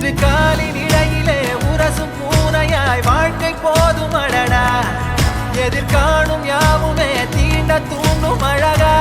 இரு காலின் இடையிலே உரசும் பூனையாய் வாழ்க்கை போதும் அடடா எதிர்காணும் யாவுமே தீண்ட தூண்டும் அழகா